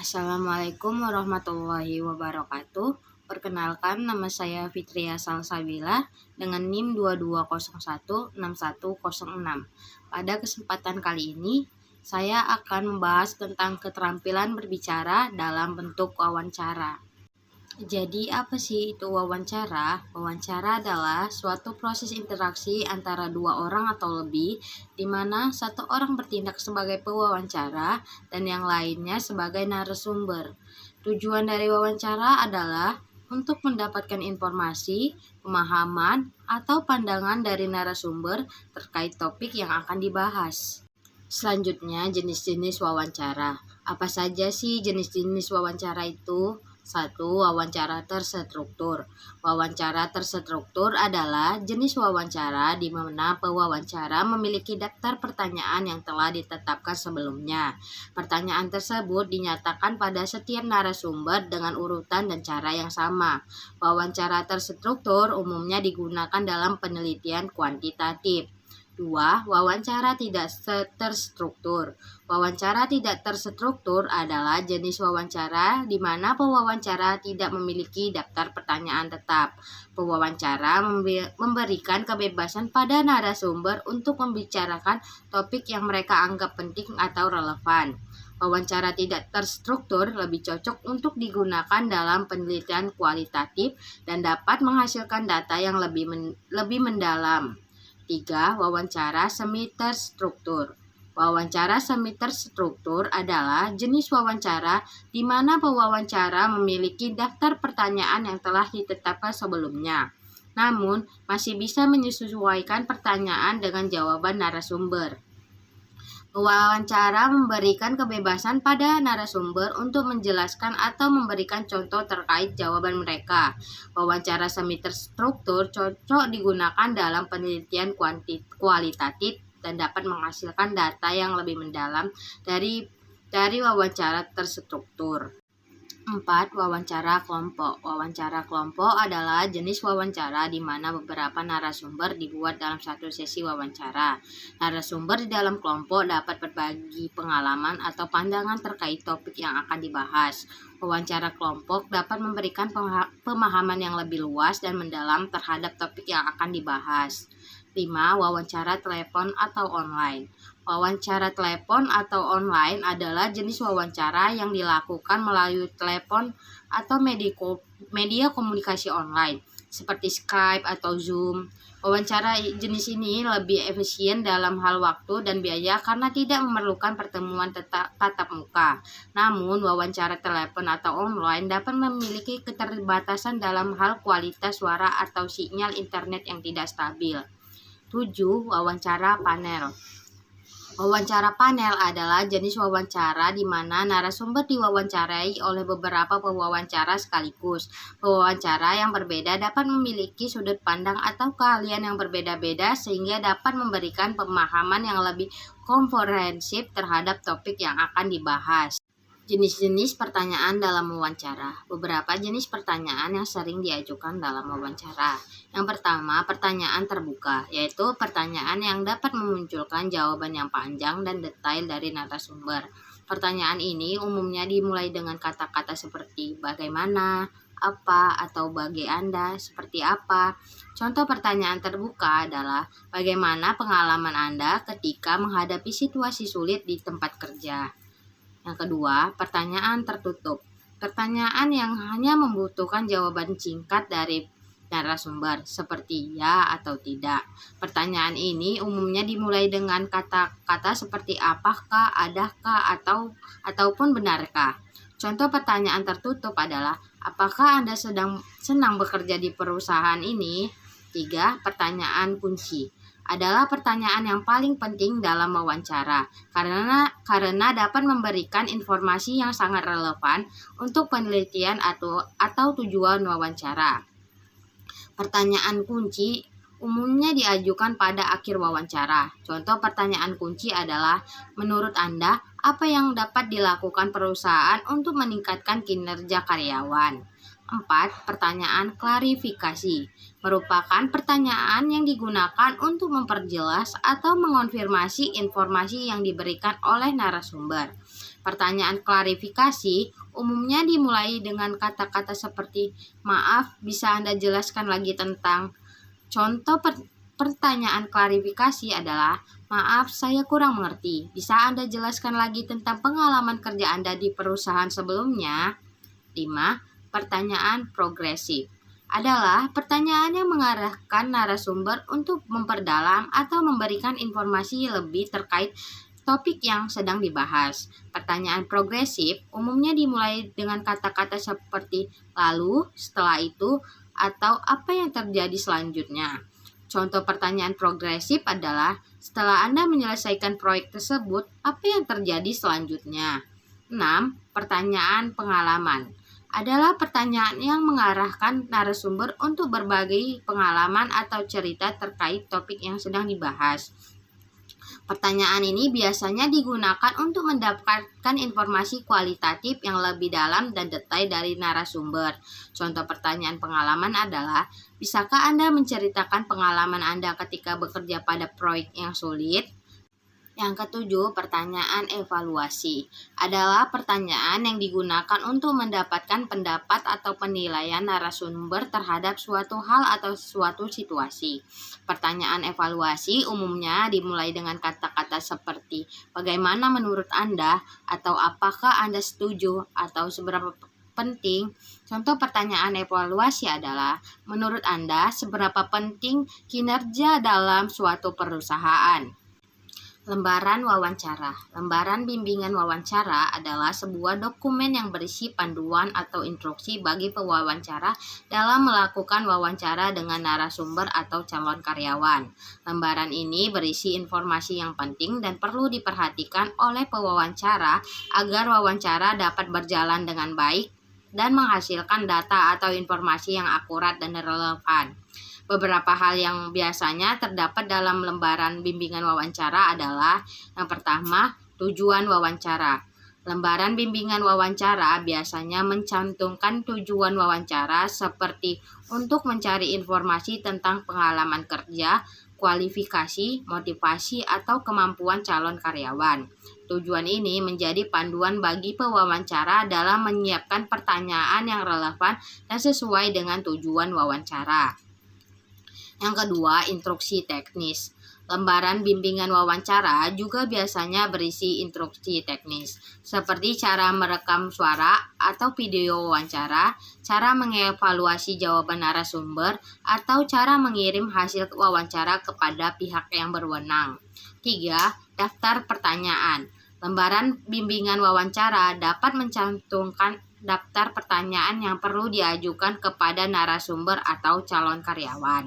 Assalamualaikum warahmatullahi wabarakatuh. Perkenalkan, nama saya Fitria Salsabila dengan NIM 22016106. Pada kesempatan kali ini, saya akan membahas tentang keterampilan berbicara dalam bentuk wawancara. Jadi apa sih itu wawancara? Wawancara adalah suatu proses interaksi antara dua orang atau lebih, di mana satu orang bertindak sebagai pewawancara dan yang lainnya sebagai narasumber. Tujuan dari wawancara adalah untuk mendapatkan informasi, pemahaman, atau pandangan dari narasumber terkait topik yang akan dibahas. Selanjutnya, jenis-jenis wawancara. Apa saja sih jenis-jenis wawancara itu? 1. Wawancara terstruktur. Wawancara terstruktur adalah jenis wawancara di mana pewawancara memiliki daftar pertanyaan yang telah ditetapkan sebelumnya. Pertanyaan tersebut dinyatakan pada setiap narasumber dengan urutan dan cara yang sama. Wawancara terstruktur umumnya digunakan dalam penelitian kuantitatif. 2. Wawancara tidak terstruktur. Wawancara tidak terstruktur adalah jenis wawancara di mana pewawancara tidak memiliki daftar pertanyaan tetap. Pewawancara memberikan kebebasan pada narasumber untuk membicarakan topik yang mereka anggap penting atau relevan. Wawancara tidak terstruktur lebih cocok untuk digunakan dalam penelitian kualitatif dan dapat menghasilkan data yang lebih mendalam. 3. Wawancara semi terstruktur. Wawancara semi terstruktur adalah jenis wawancara di mana pewawancara memiliki daftar pertanyaan yang telah ditetapkan sebelumnya, namun masih bisa menyesuaikan pertanyaan dengan jawaban narasumber. Wawancara memberikan kebebasan pada narasumber untuk menjelaskan atau memberikan contoh terkait jawaban mereka. Wawancara semi terstruktur cocok digunakan dalam penelitian kualitatif dan dapat menghasilkan data yang lebih mendalam dari wawancara terstruktur. 4. Wawancara kelompok. Wawancara kelompok adalah jenis wawancara di mana beberapa narasumber dibuat dalam satu sesi wawancara. Narasumber di dalam kelompok dapat berbagi pengalaman atau pandangan terkait topik yang akan dibahas. Wawancara kelompok dapat memberikan pemahaman yang lebih luas dan mendalam terhadap topik yang akan dibahas. 5. Wawancara telepon atau online. Wawancara telepon atau online adalah jenis wawancara yang dilakukan melalui telepon atau media komunikasi online, seperti Skype atau Zoom. Wawancara jenis ini lebih efisien dalam hal waktu dan biaya karena tidak memerlukan pertemuan tatap muka. Namun, wawancara telepon atau online dapat memiliki keterbatasan dalam hal kualitas suara atau sinyal internet yang tidak stabil. 7. Wawancara panel. Wawancara panel adalah jenis wawancara di mana narasumber diwawancarai oleh beberapa pewawancara sekaligus. Pewawancara yang berbeda dapat memiliki sudut pandang atau keahlian yang berbeda-beda sehingga dapat memberikan pemahaman yang lebih komprehensif terhadap topik yang akan dibahas. Jenis-jenis pertanyaan dalam wawancara. Beberapa jenis pertanyaan yang sering diajukan dalam wawancara. Yang pertama, pertanyaan terbuka, yaitu pertanyaan yang dapat memunculkan jawaban yang panjang dan detail dari narasumber. Pertanyaan ini umumnya dimulai dengan kata-kata seperti bagaimana, apa, atau bagi Anda, seperti apa. Contoh pertanyaan terbuka adalah bagaimana pengalaman Anda ketika menghadapi situasi sulit di tempat kerja. Yang kedua, pertanyaan tertutup. Pertanyaan yang hanya membutuhkan jawaban singkat dari narasumber, seperti ya atau tidak. Pertanyaan ini umumnya dimulai dengan kata-kata seperti apakah, adakah, ataupun benarkah. Contoh pertanyaan tertutup adalah, apakah Anda senang bekerja di perusahaan ini? 3. Pertanyaan kunci adalah pertanyaan yang paling penting dalam wawancara karena dapat memberikan informasi yang sangat relevan untuk penelitian atau tujuan wawancara. Pertanyaan kunci umumnya diajukan pada akhir wawancara. Contoh pertanyaan kunci adalah, menurut Anda, apa yang dapat dilakukan perusahaan untuk meningkatkan kinerja karyawan? 4. Pertanyaan klarifikasi merupakan pertanyaan yang digunakan untuk memperjelas atau mengonfirmasi informasi yang diberikan oleh narasumber. Pertanyaan klarifikasi umumnya dimulai dengan kata-kata seperti "Maaf, bisa Anda jelaskan lagi tentang?" Contoh pertanyaan klarifikasi adalah, "Maaf, saya kurang mengerti. Bisa Anda jelaskan lagi tentang pengalaman kerja Anda di perusahaan sebelumnya?" 5. Pertanyaan progresif adalah pertanyaan yang mengarahkan narasumber untuk memperdalam atau memberikan informasi lebih terkait topik yang sedang dibahas. Pertanyaan progresif umumnya dimulai dengan kata-kata seperti "lalu", "setelah itu", atau "apa yang terjadi selanjutnya". Contoh pertanyaan progresif adalah, "Setelah Anda menyelesaikan proyek tersebut, apa yang terjadi selanjutnya?" 6. Pertanyaan pengalaman adalah pertanyaan yang mengarahkan narasumber untuk berbagi pengalaman atau cerita terkait topik yang sedang dibahas. Pertanyaan ini biasanya digunakan untuk mendapatkan informasi kualitatif yang lebih dalam dan detail dari narasumber. Contoh pertanyaan pengalaman adalah, "Bisakah Anda menceritakan pengalaman Anda ketika bekerja pada proyek yang sulit?" Yang ketujuh, pertanyaan evaluasi adalah pertanyaan yang digunakan untuk mendapatkan pendapat atau penilaian narasumber terhadap suatu hal atau suatu situasi. Pertanyaan evaluasi umumnya dimulai dengan kata-kata seperti "Bagaimana menurut Anda?" atau "Apakah Anda setuju?" atau "Seberapa penting?" Contoh pertanyaan evaluasi adalah, "Menurut Anda, seberapa penting kinerja dalam suatu perusahaan?" Lembaran wawancara. Lembaran bimbingan wawancara adalah sebuah dokumen yang berisi panduan atau instruksi bagi pewawancara dalam melakukan wawancara dengan narasumber atau calon karyawan. Lembaran ini berisi informasi yang penting dan perlu diperhatikan oleh pewawancara agar wawancara dapat berjalan dengan baik dan menghasilkan data atau informasi yang akurat dan relevan. Beberapa hal yang biasanya terdapat dalam lembaran bimbingan wawancara adalah, yang pertama, tujuan wawancara. Lembaran bimbingan wawancara biasanya mencantumkan tujuan wawancara seperti untuk mencari informasi tentang pengalaman kerja, kualifikasi, motivasi, atau kemampuan calon karyawan. Tujuan ini menjadi panduan bagi pewawancara dalam menyiapkan pertanyaan yang relevan dan sesuai dengan tujuan wawancara. Yang kedua, instruksi teknis. Lembaran bimbingan wawancara juga biasanya berisi instruksi teknis, seperti cara merekam suara atau video wawancara, cara mengevaluasi jawaban narasumber, atau cara mengirim hasil wawancara kepada pihak yang berwenang. 3. Daftar pertanyaan. Lembaran bimbingan wawancara dapat mencantumkan daftar pertanyaan yang perlu diajukan kepada narasumber atau calon karyawan.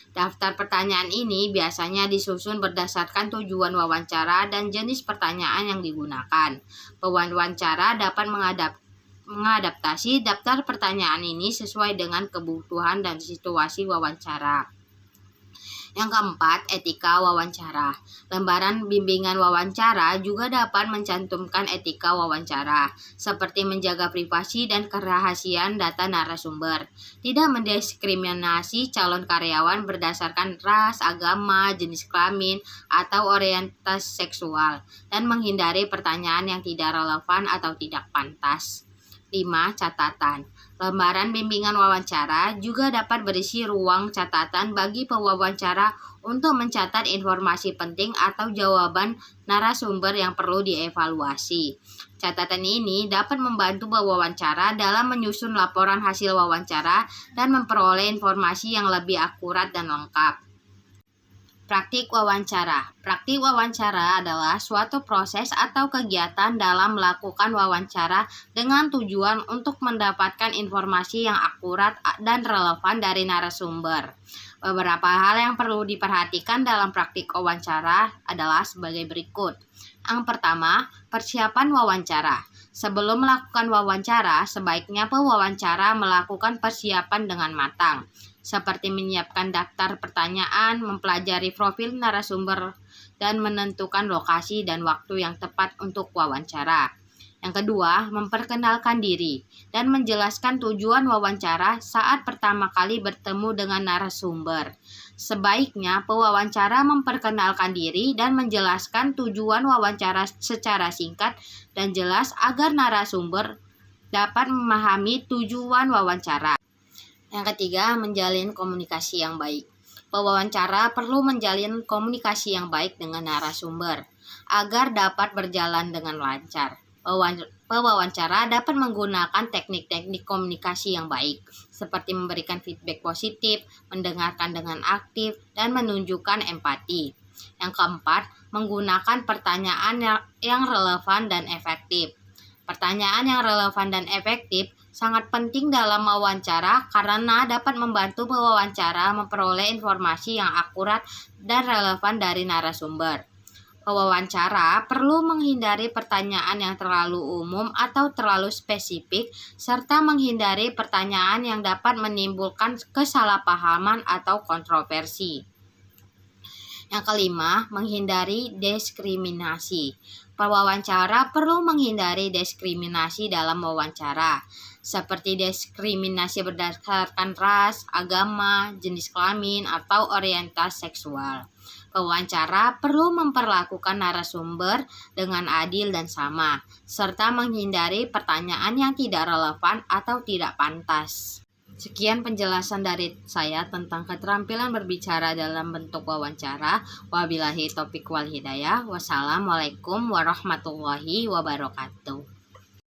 Daftar pertanyaan ini biasanya disusun berdasarkan tujuan wawancara dan jenis pertanyaan yang digunakan. Pewawancara dapat mengadaptasi daftar pertanyaan ini sesuai dengan kebutuhan dan situasi wawancara. Yang keempat, etika wawancara. Lembaran bimbingan wawancara juga dapat mencantumkan etika wawancara, seperti menjaga privasi dan kerahasiaan data narasumber, tidak mendiskriminasi calon karyawan berdasarkan ras, agama, jenis kelamin, atau orientasi seksual, dan menghindari pertanyaan yang tidak relevan atau tidak pantas. 5. Catatan. Lembaran bimbingan wawancara juga dapat berisi ruang catatan bagi pewawancara untuk mencatat informasi penting atau jawaban narasumber yang perlu dievaluasi. Catatan ini dapat membantu pewawancara dalam menyusun laporan hasil wawancara dan memperoleh informasi yang lebih akurat dan lengkap. Praktik wawancara. Praktik wawancara adalah suatu proses atau kegiatan dalam melakukan wawancara dengan tujuan untuk mendapatkan informasi yang akurat dan relevan dari narasumber. Beberapa hal yang perlu diperhatikan dalam praktik wawancara adalah sebagai berikut. Yang pertama, persiapan wawancara. Sebelum melakukan wawancara, sebaiknya pewawancara melakukan persiapan dengan matang, seperti menyiapkan daftar pertanyaan, mempelajari profil narasumber, dan menentukan lokasi dan waktu yang tepat untuk wawancara. Yang kedua, memperkenalkan diri dan menjelaskan tujuan wawancara saat pertama kali bertemu dengan narasumber. Sebaiknya pewawancara memperkenalkan diri dan menjelaskan tujuan wawancara secara singkat dan jelas agar narasumber dapat memahami tujuan wawancara. Yang ketiga, menjalin komunikasi yang baik. Pewawancara perlu menjalin komunikasi yang baik dengan narasumber agar dapat berjalan dengan lancar. Pewawancara dapat menggunakan teknik-teknik komunikasi yang baik, seperti memberikan feedback positif, mendengarkan dengan aktif, dan menunjukkan empati. Yang keempat, menggunakan pertanyaan yang relevan dan efektif. Pertanyaan yang relevan dan efektif sangat penting dalam wawancara karena dapat membantu pewawancara memperoleh informasi yang akurat dan relevan dari narasumber. Pewawancara perlu menghindari pertanyaan yang terlalu umum atau terlalu spesifik, serta menghindari pertanyaan yang dapat menimbulkan kesalahpahaman atau kontroversi. Yang kelima, menghindari diskriminasi. Pewawancara perlu menghindari diskriminasi dalam wawancara, seperti diskriminasi berdasarkan ras, agama, jenis kelamin, atau orientasi seksual. Pewawancara perlu memperlakukan narasumber dengan adil dan sama, serta menghindari pertanyaan yang tidak relevan atau tidak pantas. Sekian penjelasan dari saya tentang keterampilan berbicara dalam bentuk wawancara. Wabillahi taufiq wal hidayah. Wassalamualaikum warahmatullahi wabarakatuh.